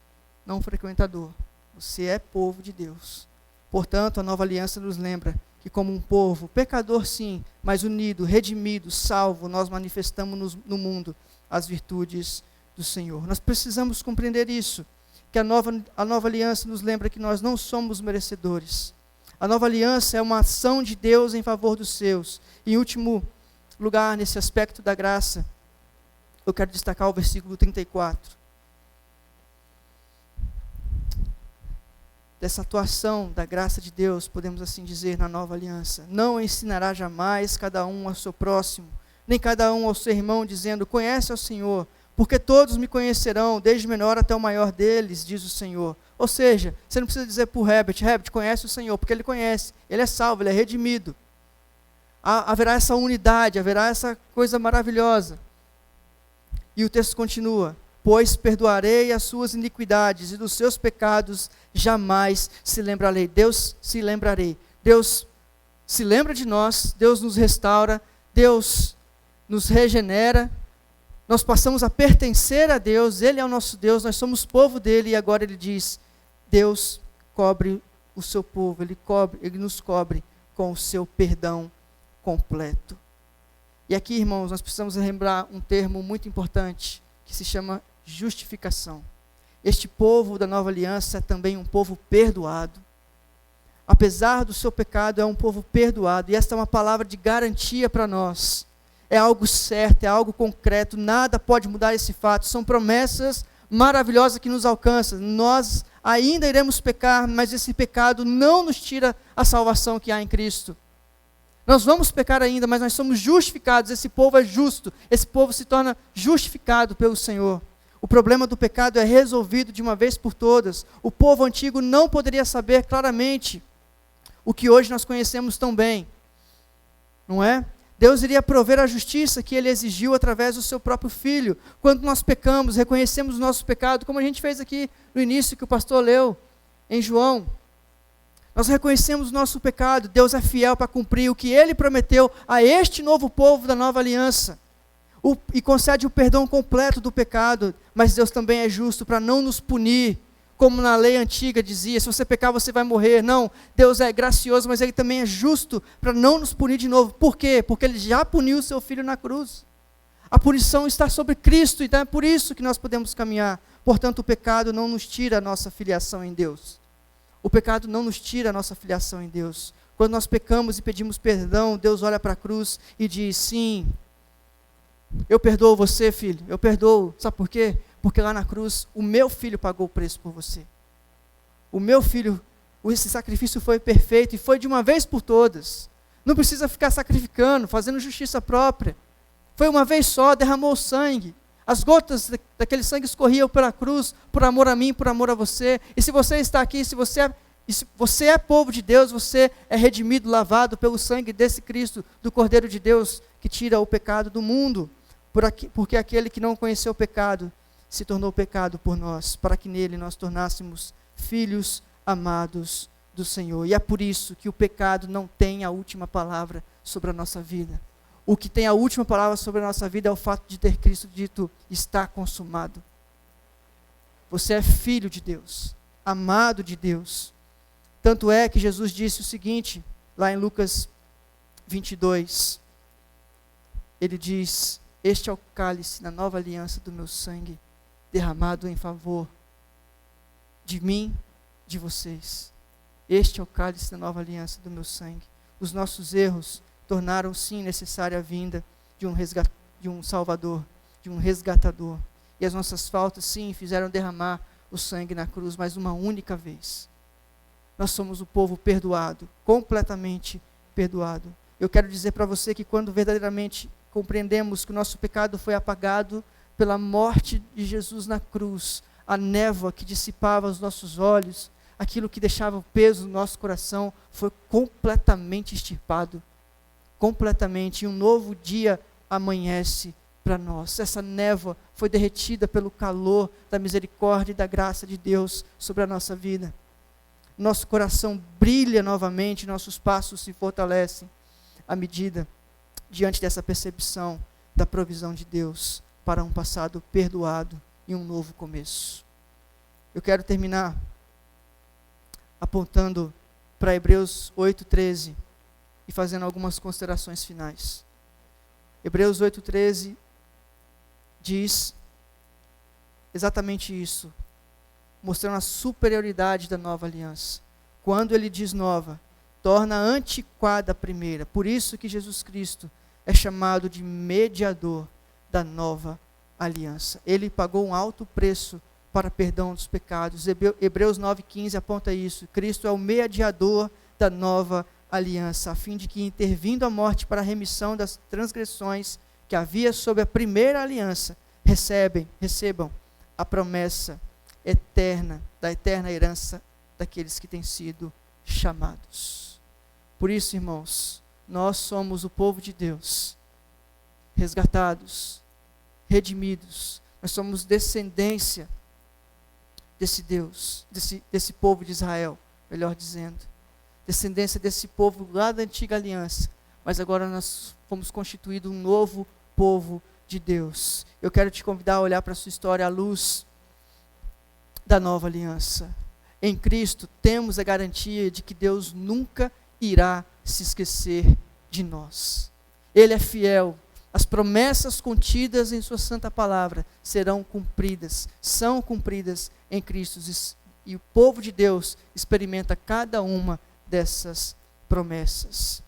não frequentador. Você é povo de Deus. Portanto, a nova aliança nos lembra que como um povo, pecador sim, mas unido, redimido, salvo, nós manifestamos no mundo as virtudes do Senhor. Nós precisamos compreender isso, que a nova aliança nos lembra que nós não somos merecedores. A nova aliança é uma ação de Deus em favor dos seus. Em último lugar, nesse aspecto da graça, eu quero destacar o versículo 34. Dessa atuação da graça de Deus, podemos assim dizer, na nova aliança. Não ensinará jamais cada um ao seu próximo, nem cada um ao seu irmão, dizendo, conhece ao Senhor, porque todos me conhecerão, desde o menor até o maior deles, diz o Senhor. Ou seja, você não precisa dizer para o Herbert, conhece o Senhor, porque ele conhece, ele é salvo, ele é redimido. Haverá essa unidade, haverá essa coisa maravilhosa. E o texto continua, pois perdoarei as suas iniquidades e dos seus pecados jamais se lembrarei. Deus se lembrarei. Deus se lembra de nós, Deus nos restaura, Deus nos regenera, nós passamos a pertencer a Deus, Ele é o nosso Deus, nós somos povo dEle, e agora Ele diz, Deus cobre o seu povo, Ele nos cobre com o seu perdão completo. E aqui, irmãos, nós precisamos lembrar um termo muito importante, que se chama justificação. Este povo da nova aliança é também um povo perdoado. Apesar do seu pecado, é um povo perdoado. E esta é uma palavra de garantia para nós. É algo certo, é algo concreto. Nada pode mudar esse fato. São promessas maravilhosas que nos alcançam. Nós ainda iremos pecar, mas esse pecado não nos tira a salvação que há em Cristo. Nós vamos pecar ainda, mas nós somos justificados. Esse povo é justo. Esse povo se torna justificado pelo Senhor. O problema do pecado é resolvido de uma vez por todas. O povo antigo não poderia saber claramente o que hoje nós conhecemos tão bem. não é? Deus iria prover a justiça que Ele exigiu através do seu próprio Filho. Quando nós pecamos, reconhecemos o nosso pecado, como a gente fez aqui no início, que o pastor leu em João. Nós reconhecemos o nosso pecado, Deus é fiel para cumprir o que Ele prometeu a este novo povo da nova aliança. E concede o perdão completo do pecado, mas Deus também é justo para não nos punir, como na lei antiga dizia, se você pecar você vai morrer. Não, Deus é gracioso, mas Ele também é justo para não nos punir de novo. Por quê? Porque Ele já puniu o seu Filho na cruz. A punição está sobre Cristo, então é por isso que nós podemos caminhar. Portanto, o pecado não nos tira a nossa filiação em Deus. O pecado não nos tira a nossa filiação em Deus. Quando nós pecamos e pedimos perdão, Deus olha para a cruz e diz, sim, eu perdoo você, filho, eu perdoo. Sabe por quê? Porque lá na cruz, o meu filho pagou o preço por você. O meu filho, esse sacrifício foi perfeito e foi de uma vez por todas. Não precisa ficar sacrificando, fazendo justiça própria. Foi uma vez só, derramou sangue. As gotas daquele sangue escorriam pela cruz, por amor a mim, por amor a você. E se você está aqui, se você é povo de Deus, você é redimido, lavado pelo sangue desse Cristo, do Cordeiro de Deus, que tira o pecado do mundo. Porque aquele que não conheceu o pecado, se tornou pecado por nós, para que nele nós tornássemos filhos amados do Senhor. E é por isso que o pecado não tem a última palavra sobre a nossa vida. O que tem a última palavra sobre a nossa vida é o fato de ter Cristo dito, está consumado. Você é filho de Deus, amado de Deus. Tanto é que Jesus disse o seguinte, lá em Lucas 22, Ele diz, este é o cálice na nova aliança do meu sangue, derramado em favor de mim, de vocês. Este é o cálice da nova aliança do meu sangue. Os nossos erros tornaram sim necessária a vinda de um Salvador, de um resgatador. E as nossas faltas sim fizeram derramar o sangue na cruz, mas uma única vez. Nós somos o povo perdoado, completamente perdoado. Eu quero dizer para você que quando verdadeiramente compreendemos que o nosso pecado foi apagado pela morte de Jesus na cruz, a névoa que dissipava os nossos olhos, aquilo que deixava o peso no nosso coração, foi completamente extirpado. Completamente, e um novo dia amanhece para nós. Essa névoa foi derretida pelo calor da misericórdia e da graça de Deus sobre a nossa vida. Nosso coração brilha novamente, nossos passos se fortalecem à medida, diante dessa percepção da provisão de Deus para um passado perdoado e um novo começo. Eu quero terminar apontando para Hebreus 8:13 e fazendo algumas considerações finais. Hebreus 8:13 diz exatamente isso, mostrando a superioridade da nova aliança. Quando ele diz nova, torna antiquada a primeira. Por isso que Jesus Cristo é chamado de mediador da nova aliança. Ele pagou um alto preço para perdão dos pecados. Hebreus 9:15 aponta isso. Cristo é o mediador da nova aliança, a fim de que, intervindo a morte para a remissão das transgressões que havia sob a primeira aliança, recebam a promessa eterna, da eterna herança daqueles que têm sido chamados. Por isso, irmãos, nós somos o povo de Deus, resgatados, redimidos, nós somos descendência desse Deus, desse povo de Israel, melhor dizendo, descendência desse povo lá da antiga aliança, mas agora nós fomos constituídos um novo povo de Deus. Eu quero te convidar a olhar para a sua história à luz da nova aliança. Em Cristo temos a garantia de que Deus nunca irá se esquecer de nós. Ele é fiel. As promessas contidas em sua santa palavra serão cumpridas, são cumpridas em Cristo. E o povo de Deus experimenta cada uma dessas promessas.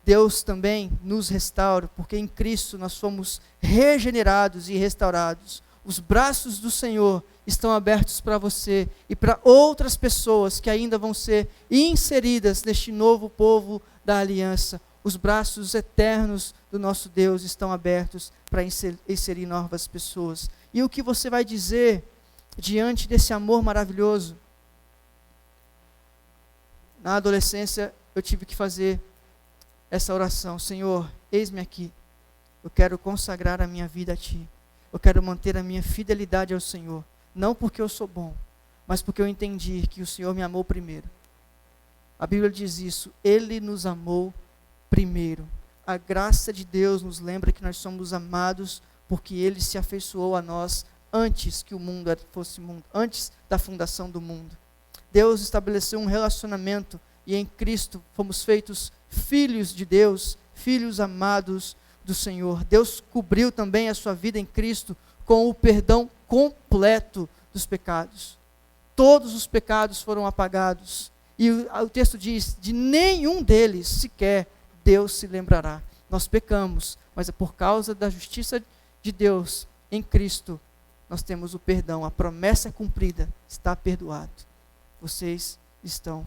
Deus também nos restaura, porque em Cristo nós fomos regenerados e restaurados. Os braços do Senhor estão abertos para você e para outras pessoas que ainda vão ser inseridas neste novo povo da aliança. Os braços eternos do nosso Deus estão abertos para inserir novas pessoas. E o que você vai dizer diante desse amor maravilhoso? Na adolescência, eu tive que fazer essa oração: Senhor, eis-me aqui. Eu quero consagrar a minha vida a Ti. Eu quero manter a minha fidelidade ao Senhor. Não porque eu sou bom, mas porque eu entendi que o Senhor me amou primeiro. A Bíblia diz isso: Ele nos amou primeiro. A graça de Deus nos lembra que nós somos amados porque Ele se afeiçoou a nós antes que o mundo fosse mundo, antes da fundação do mundo. Deus estabeleceu um relacionamento e em Cristo fomos feitos filhos de Deus, filhos amados do Senhor. Deus cobriu também a sua vida em Cristo com o perdão completo dos pecados. Todos os pecados foram apagados. E o texto diz: de nenhum deles sequer Deus se lembrará. Nós pecamos, mas é por causa da justiça de Deus em Cristo nós temos o perdão. A promessa é cumprida, está perdoado. Vocês estão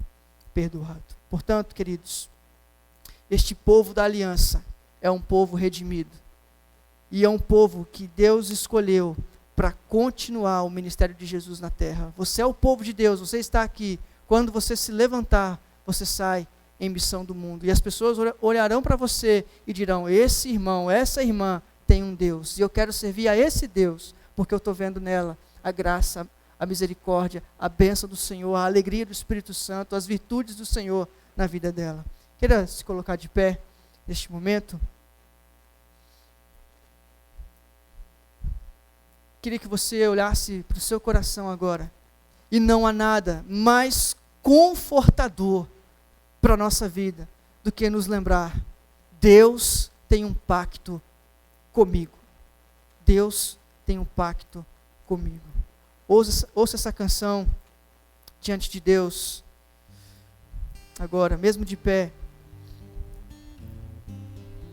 perdoados. Portanto, queridos, este povo da aliança é um povo redimido. E é um povo que Deus escolheu para continuar o ministério de Jesus na terra. Você é o povo de Deus, você está aqui. Quando você se levantar, você sai em missão do mundo. E as pessoas olharão para você e dirão: esse irmão, essa irmã tem um Deus. E eu quero servir a esse Deus, porque eu estou vendo nela a graça, a misericórdia, a bênção do Senhor, a alegria do Espírito Santo, as virtudes do Senhor na vida dela. Queira se colocar de pé neste momento? Queria que você olhasse para o seu coração agora. E não há nada mais confortador para a nossa vida do que nos lembrar: Deus tem um pacto comigo. Deus tem um pacto comigo. Ouça essa canção diante de Deus agora, mesmo de pé,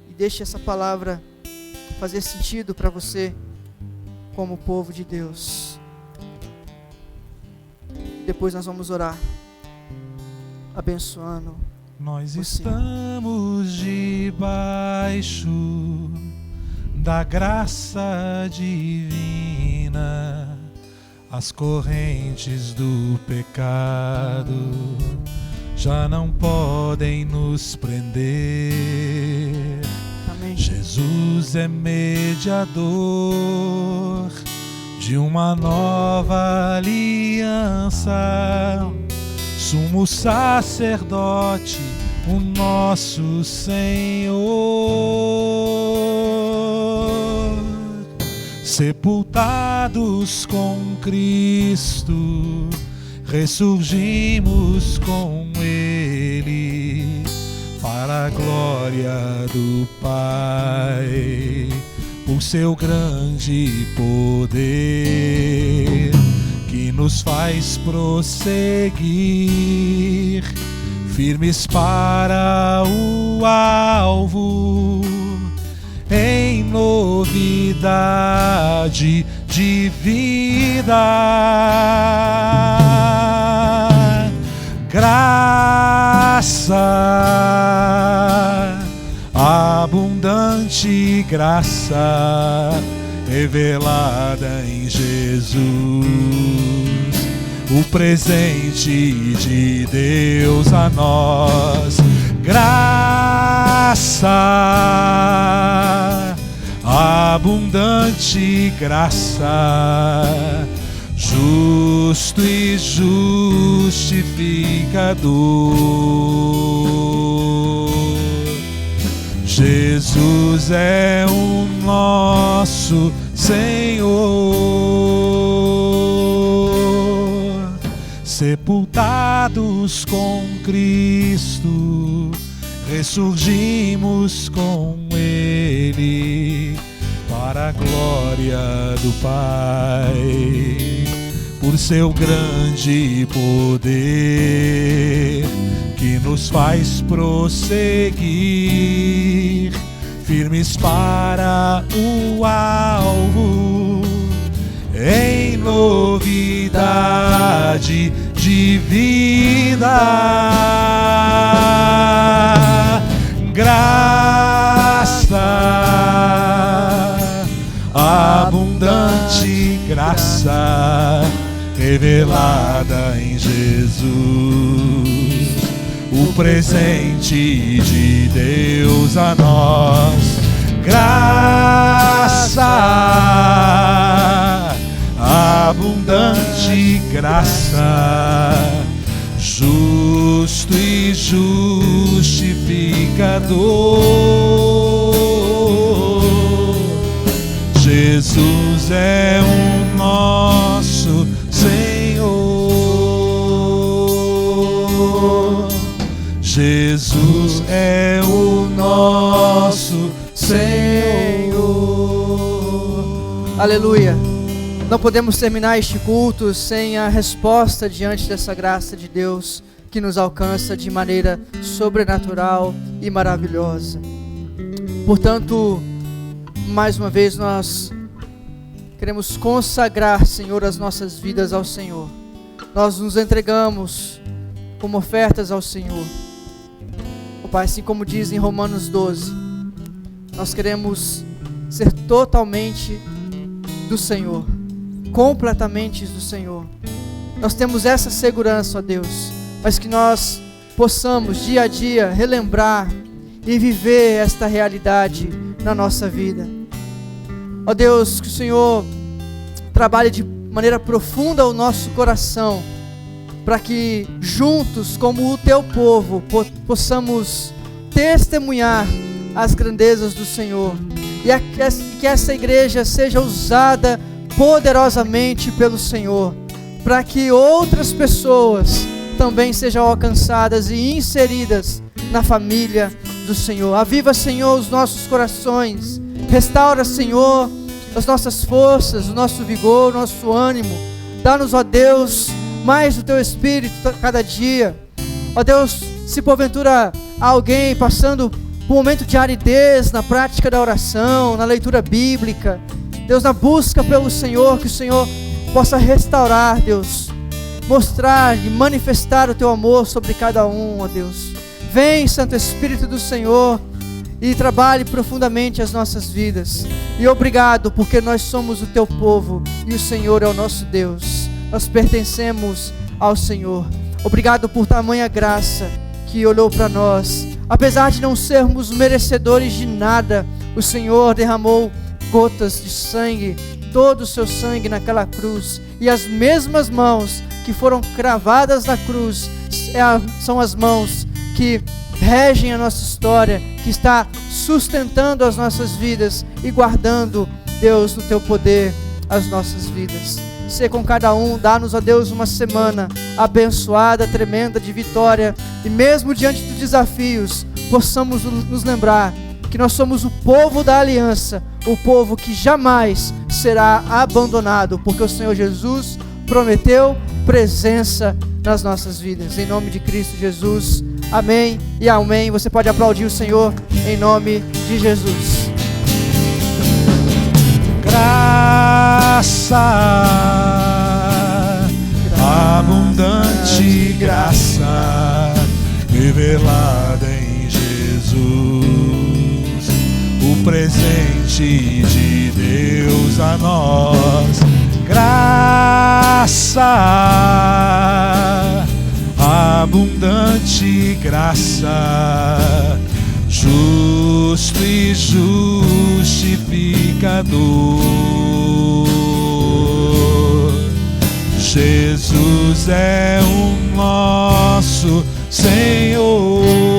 e deixe essa palavra fazer sentido para você como povo de Deus. Depois nós vamos orar abençoando. Nós você. Estamos debaixo da graça divina. As correntes do pecado já não podem nos prender. Amém. Jesus é mediador de uma nova aliança, sumo sacerdote, o nosso Senhor. Sepultados com Cristo, ressurgimos com Ele, para a glória do Pai, por seu grande poder, que nos faz prosseguir, firmes para o alvo, em novidade de vida. Graça, abundante graça, revelada em Jesus, o presente de Deus a nós. Graça, abundante graça, justo e justificador. Jesus é o nosso Senhor. Sepultados com Cristo, ressurgimos com Ele, para a glória do Pai, por seu grande poder, que nos faz prosseguir, firmes para o alvo, em novidade de vida. Graça, abundante graça, revelada em Jesus, o presente de Deus a nós. Graça, abundante graça, justo e justificador. Jesus é o nosso Senhor. Jesus é o nosso Senhor. Aleluia. Não podemos terminar este culto sem a resposta diante dessa graça de Deus que nos alcança de maneira sobrenatural e maravilhosa. Portanto, mais uma vez nós queremos consagrar, Senhor, as nossas vidas ao Senhor. Nós nos entregamos como ofertas ao Senhor. Oh, Pai, assim como diz em Romanos 12, nós queremos ser totalmente do Senhor, completamente do Senhor. Nós temos essa segurança, ó Deus, mas que nós possamos dia a dia relembrar e viver esta realidade na nossa vida. Ó Deus, que o Senhor trabalhe de maneira profunda o nosso coração, para que juntos, como o Teu povo, possamos testemunhar as grandezas do Senhor, e que essa igreja seja usada poderosamente pelo Senhor, para que outras pessoas também sejam alcançadas e inseridas na família do Senhor. Aviva, Senhor, os nossos corações, restaura, Senhor, as nossas forças, o nosso vigor, o nosso ânimo. Dá-nos, ó Deus, mais do Teu Espírito cada dia. Ó Deus, se porventura há alguém passando por um momento de aridez na prática da oração, na leitura bíblica, Deus, na busca pelo Senhor, que o Senhor possa restaurar, Deus, mostrar e manifestar o Teu amor sobre cada um, ó Deus. Vem, Santo Espírito do Senhor, e trabalhe profundamente as nossas vidas. E obrigado, porque nós somos o Teu povo e o Senhor é o nosso Deus. Nós pertencemos ao Senhor. Obrigado por tamanha graça que olhou para nós. Apesar de não sermos merecedores de nada, o Senhor derramou gotas de sangue, todo o seu sangue naquela cruz, e as mesmas mãos que foram cravadas na cruz são as mãos que regem a nossa história, que está sustentando as nossas vidas e guardando, Deus, no Teu poder as nossas vidas. Ser com cada um, dá-nos, ó Deus, uma semana abençoada, tremenda, de vitória, e mesmo diante dos desafios, possamos nos lembrar que nós somos o povo da aliança, o povo que jamais será abandonado, porque o Senhor Jesus prometeu presença nas nossas vidas. Em nome de Cristo Jesus, amém e amém. Você pode aplaudir o Senhor em nome de Jesus. Graça, abundante graça, revelada em Jesus, o presente de Deus a nós. Graça, abundante graça, justo e justificador. Jesus é o nosso Senhor.